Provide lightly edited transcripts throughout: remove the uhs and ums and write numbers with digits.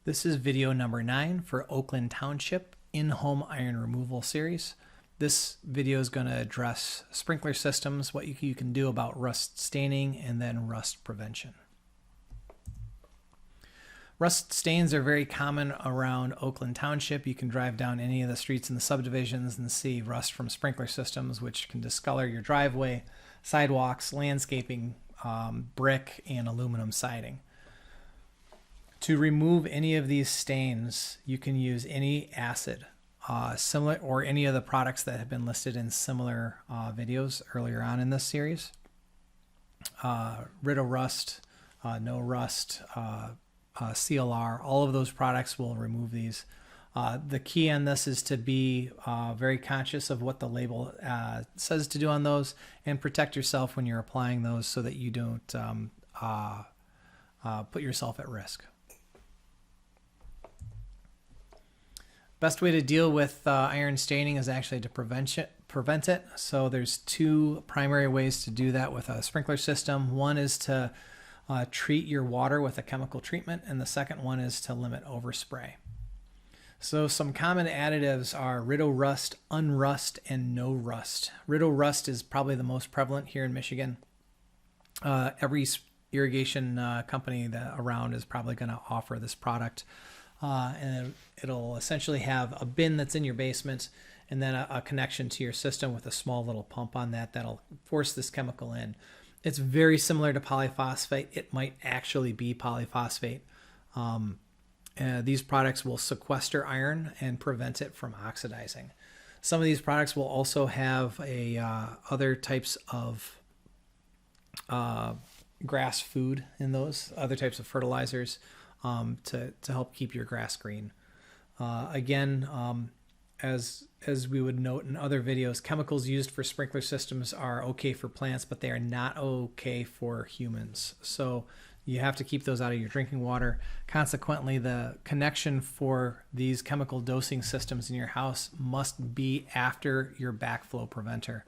This is video number 9 for Oakland Township in-home iron removal series. This video is going to address sprinkler systems, what you can do about rust staining, and then rust prevention. Rust stains are very common around Oakland Township. You can drive down any of the streets in the subdivisions and see rust from sprinkler systems, which can discolor your driveway, sidewalks, landscaping, brick, and aluminum siding. To remove any of these stains, you can use any acid, similar, or any of the products that have been listed in similar videos earlier on in this series. Riddle Rust, No Rust, CLR, all of those products will remove these. The key on this is to be very conscious of what the label says to do on those, and protect yourself when you're applying those so that you don't put yourself at risk. Best way to deal with iron staining is actually to prevent it. So there's two primary ways to do that with a sprinkler system. One is to treat your water with a chemical treatment, and the second one is to limit overspray. So some common additives are Riddle Rust, Unrust, and No Rust. Riddle Rust is probably the most prevalent here in Michigan. Every irrigation company around is probably going to offer this product. And it'll essentially have a bin that's in your basement and then a connection to your system with a small little pump on that'll force this chemical in. It's very similar to polyphosphate. It might actually be polyphosphate. These products will sequester iron and prevent it from oxidizing. Some of these products will also have other types of grass food in those, other types of fertilizers. To help keep your grass green. Again, as we would note in other videos, chemicals used for sprinkler systems are okay for plants, but they are not okay for humans. So you have to keep those out of your drinking water. Consequently, the connection for these chemical dosing systems in your house must be after your backflow preventer.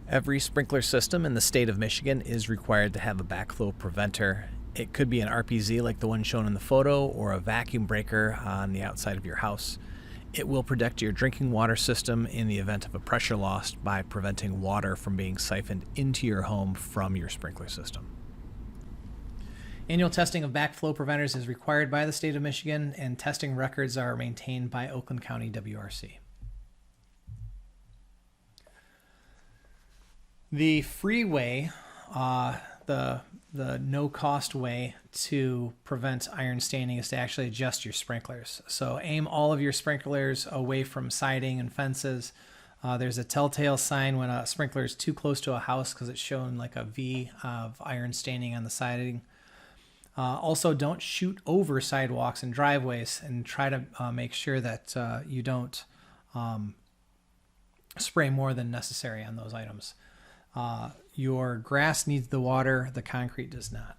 Every sprinkler system in the state of Michigan is required to have a backflow preventer. It could be an RPZ like the one shown in the photo, or a vacuum breaker on the outside of your house. It will protect your drinking water system in the event of a pressure loss by preventing water from being siphoned into your home from your sprinkler system. Annual testing of backflow preventers is required by the state of Michigan, and testing records are maintained by Oakland County WRC. The free way, the no-cost way to prevent iron staining is to actually adjust your sprinklers. So aim all of your sprinklers away from siding and fences. There's a telltale sign when a sprinkler is too close to a house because it's shown like a V of iron staining on the siding. Also, don't shoot over sidewalks and driveways, and try to make sure that you don't spray more than necessary on those items. Your grass needs the water, the concrete does not.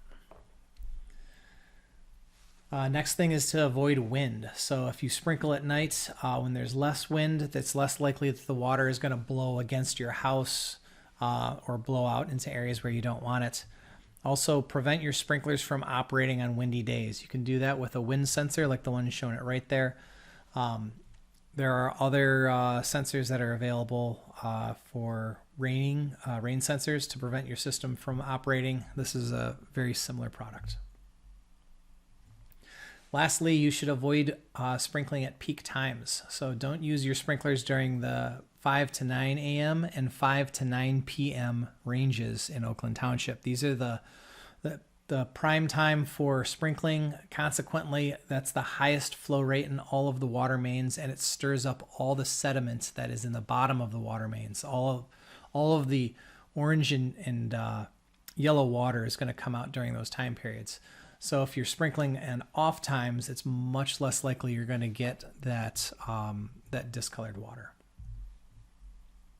Next thing is to avoid wind. So if you sprinkle at night, when there's less wind, it's less likely that the water is going to blow against your house or blow out into areas where you don't want it. Also, prevent your sprinklers from operating on windy days. You can do that with a wind sensor like the one showing it right there. There are other sensors that are available for rain sensors to prevent your system from operating. This is a very similar product. Lastly, you should avoid sprinkling at peak times. So don't use your sprinklers during the 5 to 9 a.m. and 5 to 9 p.m. ranges in Oakland Township. These are the prime time for sprinkling. Consequently, that's the highest flow rate in all of the water mains, and it stirs up all the sediment that is in the bottom of the water mains. All of the orange and yellow water is going to come out during those time periods. So if you're sprinkling in off times, it's much less likely you're going to get that discolored water.